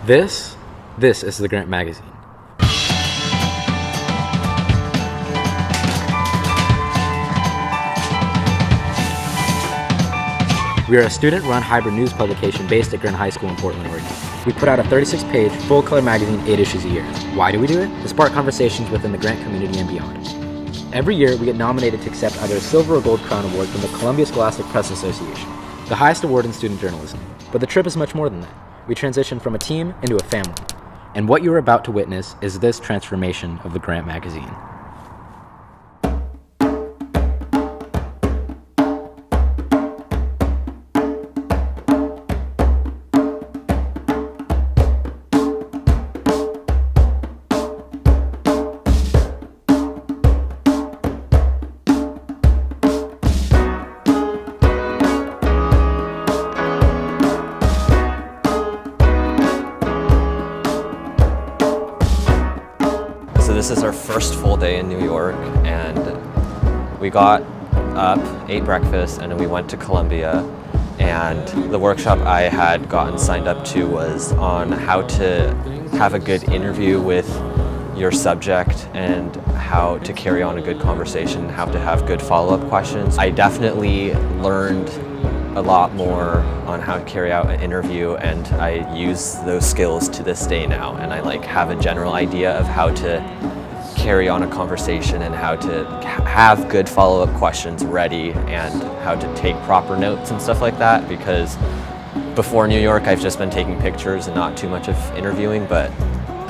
This is the Grant Magazine. We are a student-run hybrid news publication based at Grant High School in Portland, Oregon. We put out a 36-page, full-color magazine 8 issues a year. Why do we do it? To spark conversations within the Grant community and beyond. Every year, we get nominated to accept either a Silver or Gold Crown Award from the Columbia Scholastic Press Association, the highest award in student journalism. But the trip is much more than that. We transition from a team into a family. And what you are about to witness is this transformation of the Grant Magazine. So this is our first full day in New York, and we got up, ate breakfast, and then we went to Columbia. And the workshop I had gotten signed up to was on how to have a good interview with your subject and how to carry on a good conversation, how to have good follow-up questions. I definitely learned a lot more on how to carry out an interview, and I use those skills to this day now, and I have a general idea of how to carry on a conversation and how to have good follow-up questions ready and how to take proper notes and stuff like that, because before New York I've just been taking pictures and not too much of interviewing, but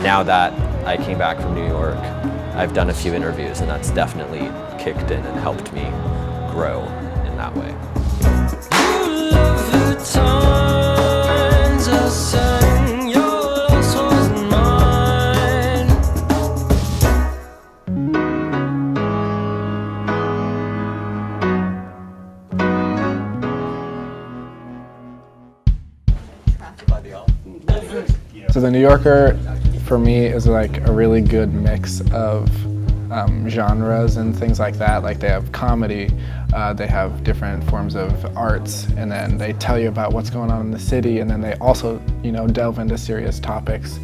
now that I came back from New York I've done a few interviews, and that's definitely kicked in and helped me grow in that way. So the New Yorker, for me, is like a really good mix of genres and things like that. Like they have comedy, they have different forms of arts, and then they tell you about what's going on in the city, and then they also, delve into serious topics.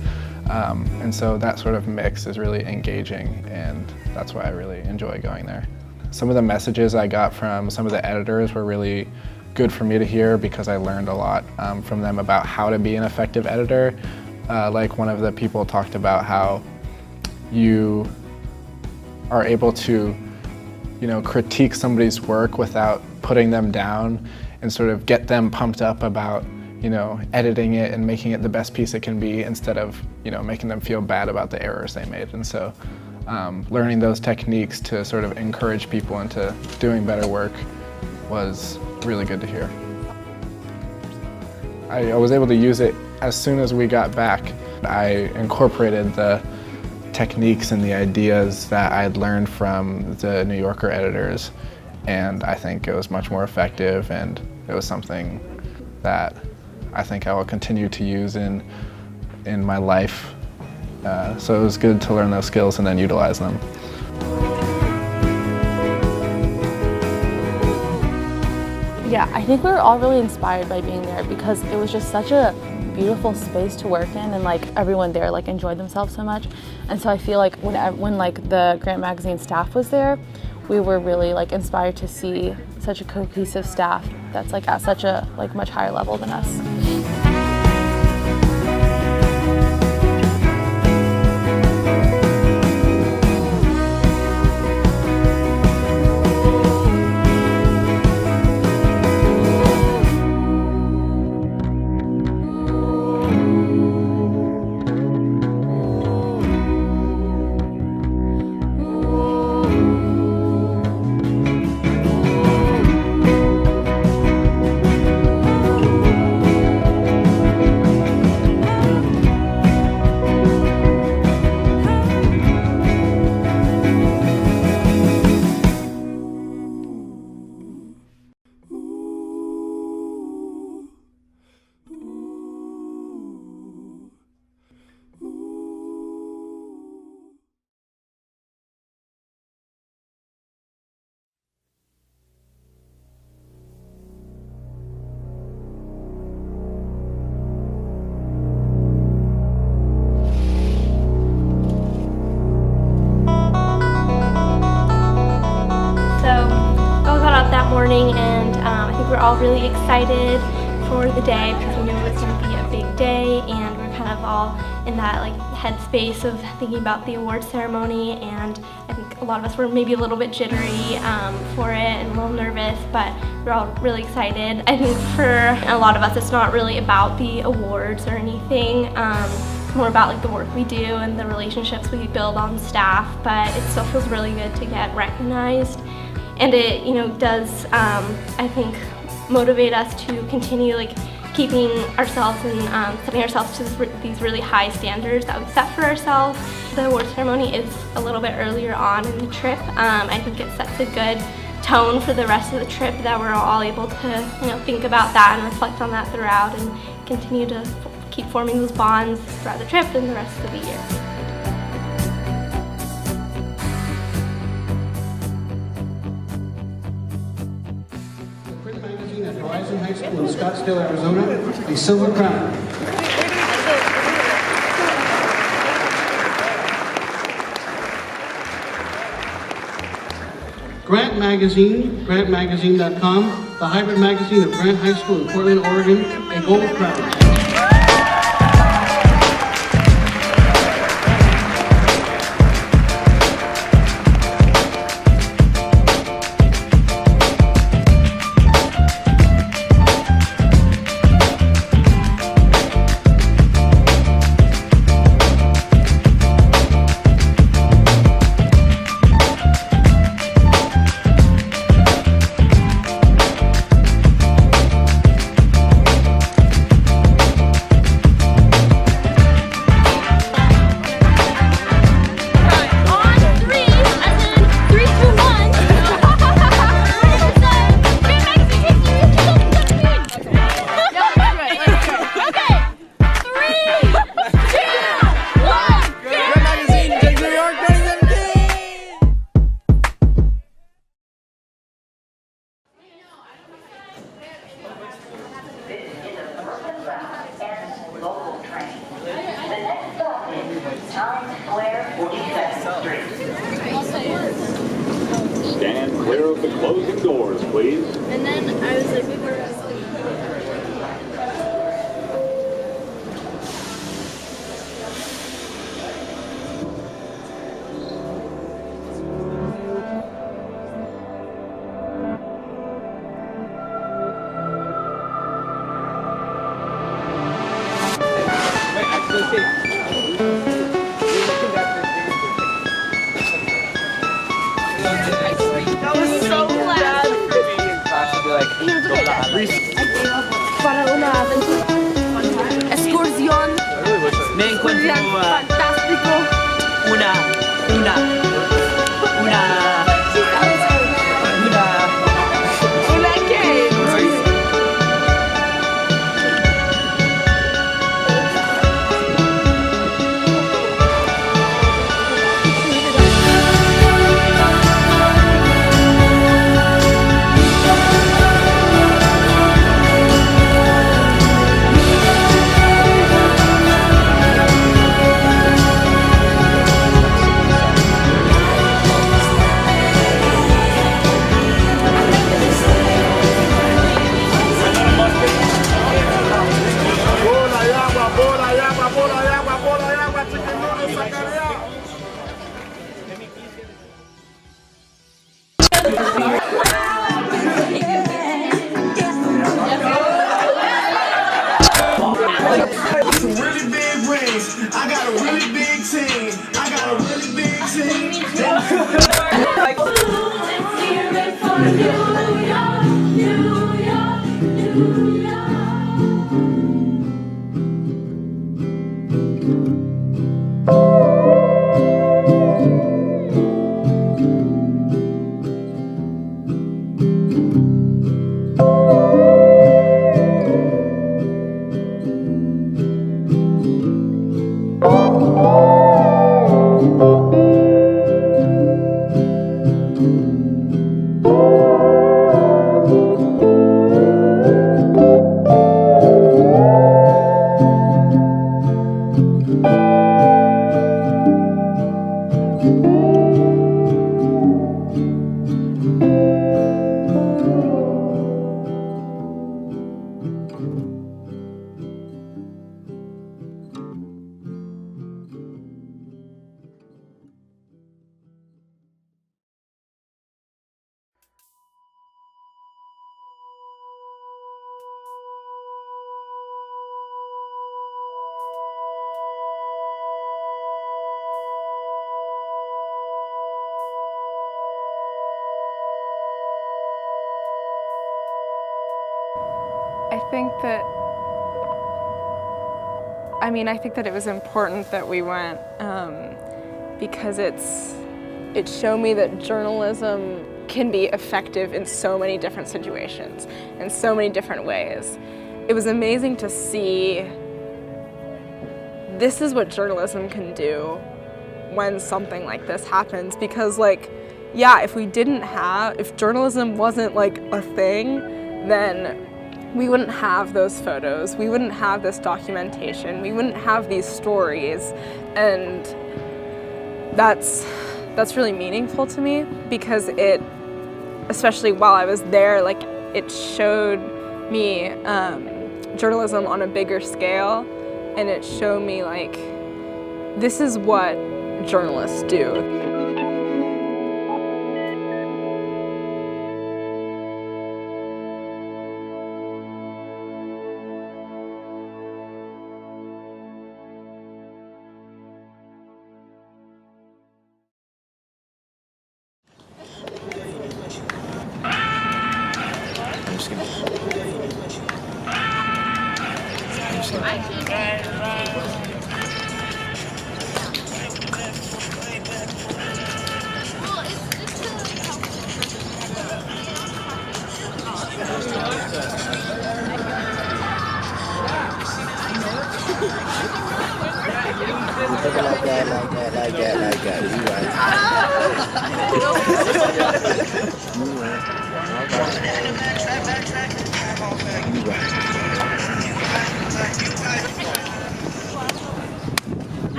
And so that sort of mix is really engaging, and that's why I really enjoy going there. Some of the messages I got from some of the editors were really good for me to hear, because I learned a lot from them about how to be an effective editor. Like one of the people talked about how you are able to, critique somebody's work without putting them down, and sort of get them pumped up about, editing it and making it the best piece it can be, instead of, making them feel bad about the errors they made. And so learning those techniques to sort of encourage people into doing better work was really good to hear. I was able to use it as soon as we got back. I incorporated the techniques and the ideas that I had learned from the New Yorker editors, and I think it was much more effective, and it was something that I think I will continue to use in my life. So it was good to learn those skills and then utilize them. Yeah, I think we were all really inspired by being there, because it was just such a beautiful space to work in, and everyone there enjoyed themselves so much. And so I feel like when the Grant Magazine staff was there, we were really inspired to see such a cohesive staff that's at such a much higher level than us. we're all really excited for the day because we knew it was going to be a big day, and we're kind of all in that like headspace of thinking about the award ceremony, and I think a lot of us were maybe a little bit jittery for it and a little nervous, but we're all really excited. I think for a lot of us it's not really about the awards or anything. It's more about like the work we do and the relationships we build on staff, but it still feels really good to get recognized, and it does I think motivate us to continue like keeping ourselves and setting ourselves to these really high standards that we set for ourselves. The award ceremony is a little bit earlier on in the trip. I think it sets a good tone for the rest of the trip that we're all able to think about that and reflect on that throughout and continue to keep forming those bonds throughout the trip and the rest of the year. High School in Scottsdale, Arizona, a silver crown. Grant Magazine, grantmagazine.com, the hybrid magazine of Grant High School in Portland, Oregon, a gold crown. Stand clear of the closing doors, please. And then I was like, we were para una aventura. Excursión. Me encuentro Fantástico. una qué? Really big rings. I got a really big team. I got a really big team. think that it was important that we went because it showed me that journalism can be effective in so many different situations, in so many different ways. It was amazing to see this is what journalism can do when something like this happens, because if journalism wasn't like a thing, then we wouldn't have those photos, we wouldn't have this documentation, we wouldn't have these stories, and that's really meaningful to me because it, especially while I was there, like it showed me journalism on a bigger scale, and it showed me like this is what journalists do.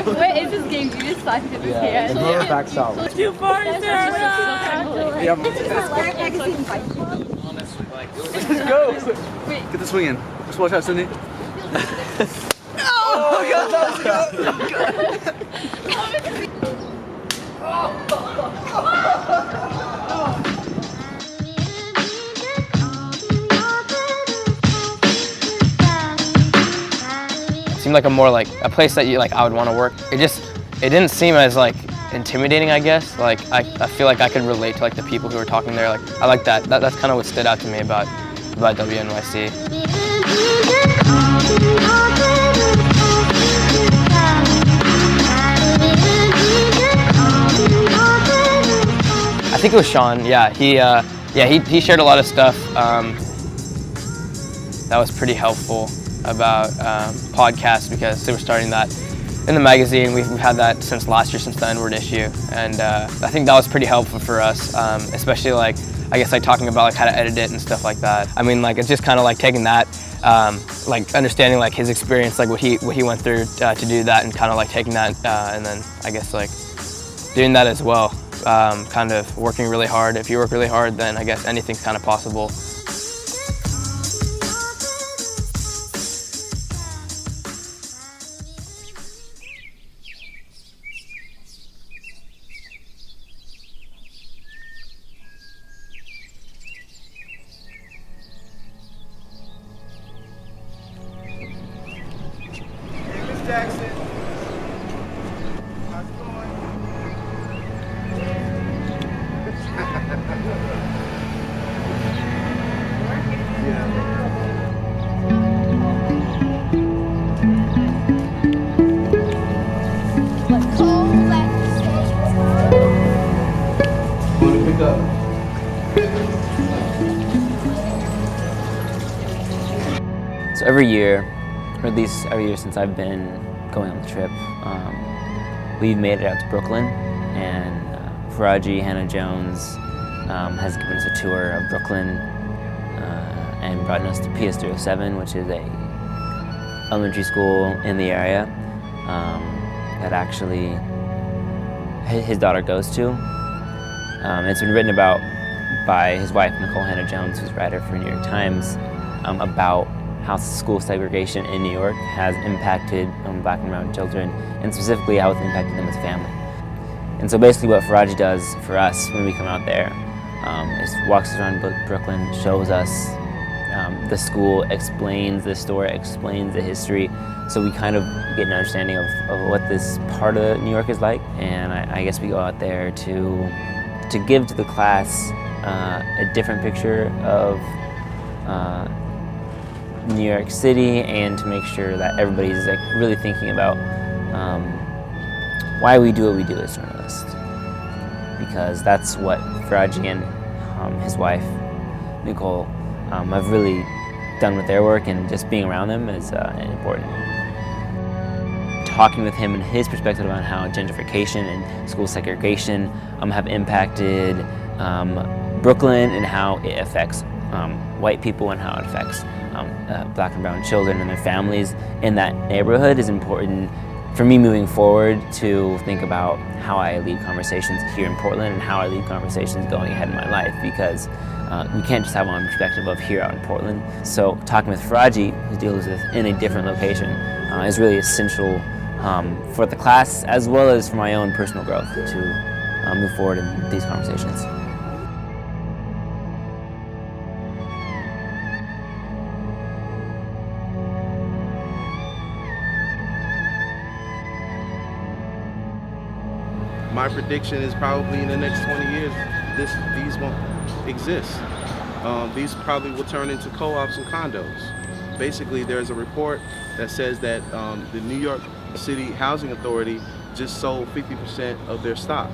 What is this game? Do you just slide his hand? Yeah, back south. Too far, Sarah! Yeah. Let's go! Wait. Get the swing in. Just watch out, Cindy. Oh my god, that was good! It seemed like a place that I would want to work. It didn't seem as intimidating, I guess. I feel like I could relate to the people who were talking there. I like that. That's kind of what stood out to me about WNYC. I think it was Sean. Yeah, he shared a lot of stuff that was pretty helpful about podcasts, because they were starting that in the magazine. We've had that since last year, since the N-word issue, and I think that was pretty helpful for us, especially talking about how to edit it and stuff like that. I mean, it's just kind of taking that, understanding his experience, what he went through to do that, and kind of taking that and then I guess doing that as well. Kind of working really hard. If you work really hard, then I guess anything's kind of possible. Jackson. So every year, or at least every year since I've been going on the trip, we've made it out to Brooklyn, and Faraji Hannah Jones has given us a tour of Brooklyn and brought us to PS307, which is a elementary school in the area that actually his daughter goes to. It's been written about by his wife, Nicole Hannah Jones, who's a writer for New York Times, about how school segregation in New York has impacted Black and brown children, and specifically how it's impacted them as family. And so basically what Faraji does for us when we come out there is walks us around Brooklyn, shows us the school, explains the story, explains the history, so we kind of get an understanding of what this part of New York is like. And I guess we go out there to give to the class a different picture of New York City and to make sure that everybody's like really thinking about why we do what we do as journalists, because that's what Faraji and his wife Nicole have really done with their work, and just being around them is important. Talking with him and his perspective on how gentrification and school segregation have impacted Brooklyn and how it affects white people and how it affects black and brown children and their families in that neighborhood is important for me moving forward, to think about how I lead conversations here in Portland and how I lead conversations going ahead in my life, because we can't just have one perspective of here out in Portland. So talking with Faraji, who deals with in a different location, is really essential for the class as well as for my own personal growth to move forward in these conversations. My prediction is probably in the next 20 years, these won't exist. These probably will turn into co-ops and condos. Basically, there's a report that says that the New York City Housing Authority just sold 50% of their stock.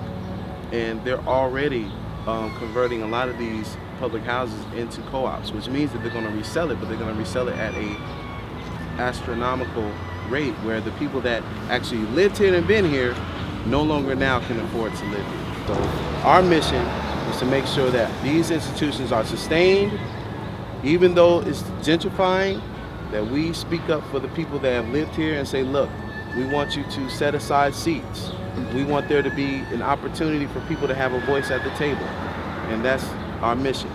And they're already converting a lot of these public houses into co-ops, which means that they're going to resell it, but they're going to resell it at a astronomical rate, where the people that actually lived here and been here no longer now can afford to live here. So our mission is to make sure that these institutions are sustained, even though it's gentrifying, that we speak up for the people that have lived here and say, look, we want you to set aside seats. We want there to be an opportunity for people to have a voice at the table. And that's our mission.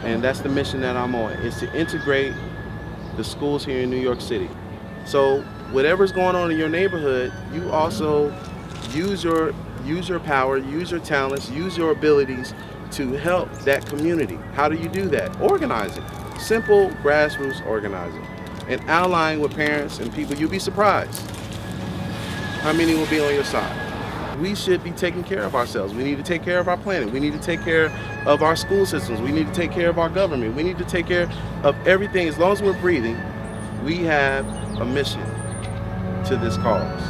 And that's the mission that I'm on, is to integrate the schools here in New York City. So whatever's going on in your neighborhood, you also use your power, use your talents, use your abilities to help that community. How do you do that? Organizing. Simple grassroots organizing. And allying with parents and people. You'll be surprised how many will be on your side. We should be taking care of ourselves. We need to take care of our planet. We need to take care of our school systems. We need to take care of our government. We need to take care of everything. As long as we're breathing, we have a mission to this cause.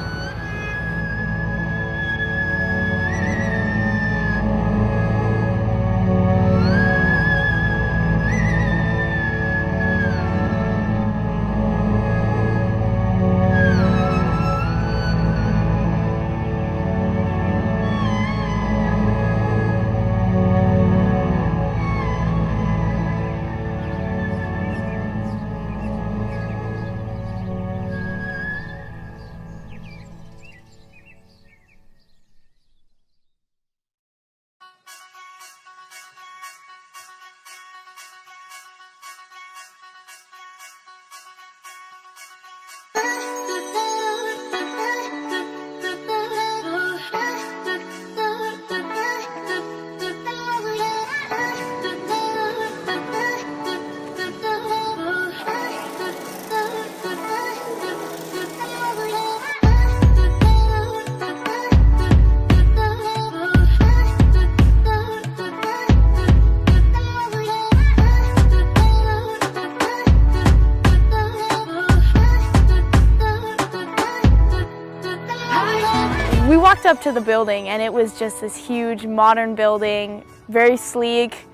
We walked up to the building and it was just this huge modern building, very sleek,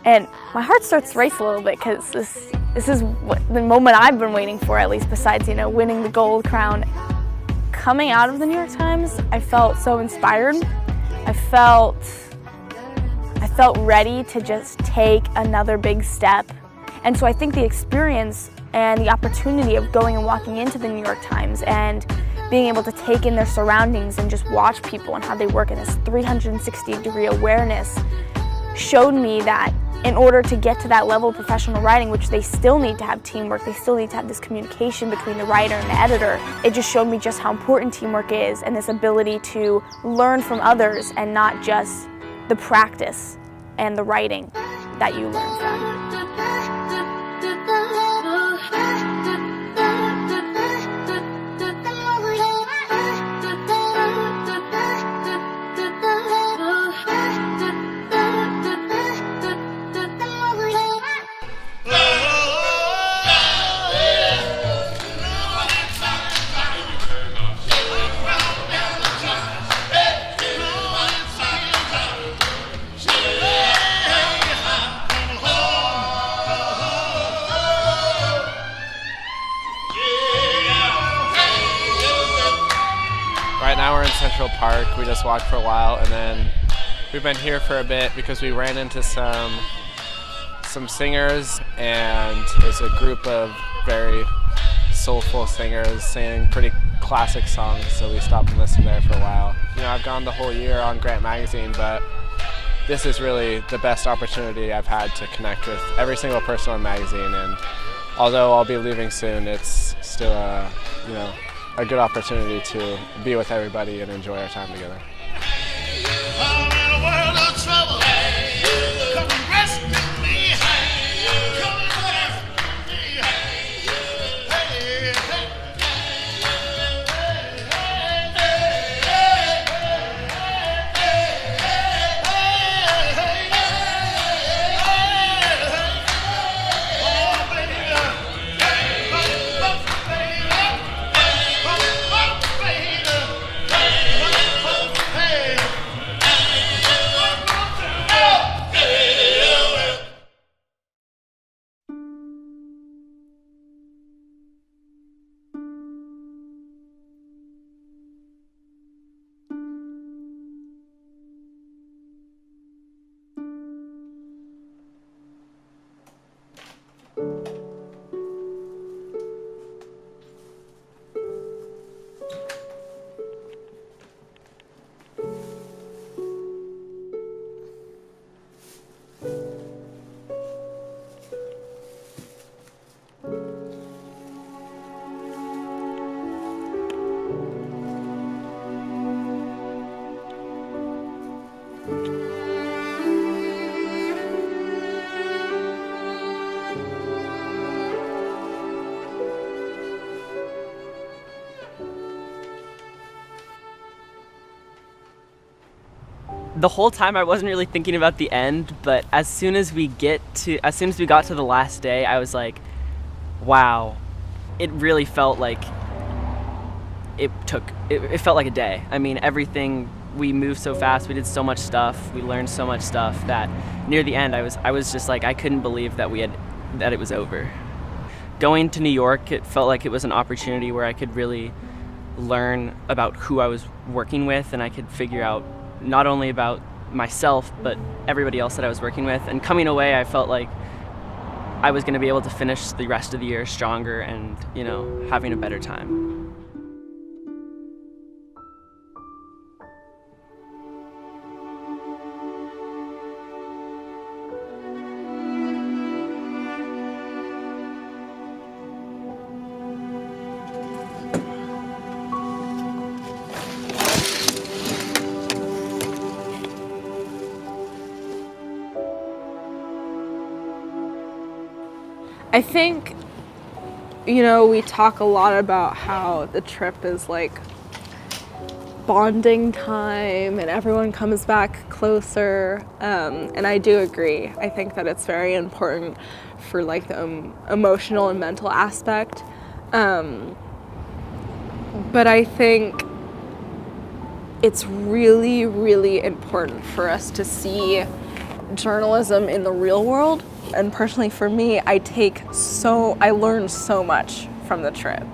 and my heart starts to race a little bit because this is the moment I've been waiting for, at least besides, you know, winning the gold crown. Coming out of the New York Times, I felt so inspired. I felt ready to just take another big step. And so I think the experience and the opportunity of going and walking into the New York Times and being able to take in their surroundings and just watch people and how they work in this 360-degree awareness showed me that in order to get to that level of professional writing, which they still need to have teamwork, they still need to have this communication between the writer and the editor, it just showed me just how important teamwork is and this ability to learn from others and not just the practice and the writing that you learn from. Central Park. We just walked for a while, and then we've been here for a bit because we ran into some singers, and there's a group of very soulful singers singing pretty classic songs, so we stopped and listened there for a while. You know, I've gone the whole year on Grant Magazine, but this is really the best opportunity I've had to connect with every single person on the magazine, and although I'll be leaving soon, it's still a good opportunity to be with everybody and enjoy our time together. The whole time I wasn't really thinking about the end, but as soon as we got to the last day, I was like, wow, it really felt like it felt like a day. I mean, everything, we moved so fast, we did so much stuff, we learned so much stuff that near the end I was just like, I couldn't believe that it was over. Going to New York, it felt like it was an opportunity where I could really learn about who I was working with, and I could figure out not only about myself, but everybody else that I was working with. And coming away, I felt like I was going to be able to finish the rest of the year stronger and, having a better time. I think, we talk a lot about how the trip is like bonding time and everyone comes back closer, and I do agree. I think that it's very important for like the emotional and mental aspect, but I think it's really, really important for us to see journalism in the real world. And personally for me, I learned so much from the trip.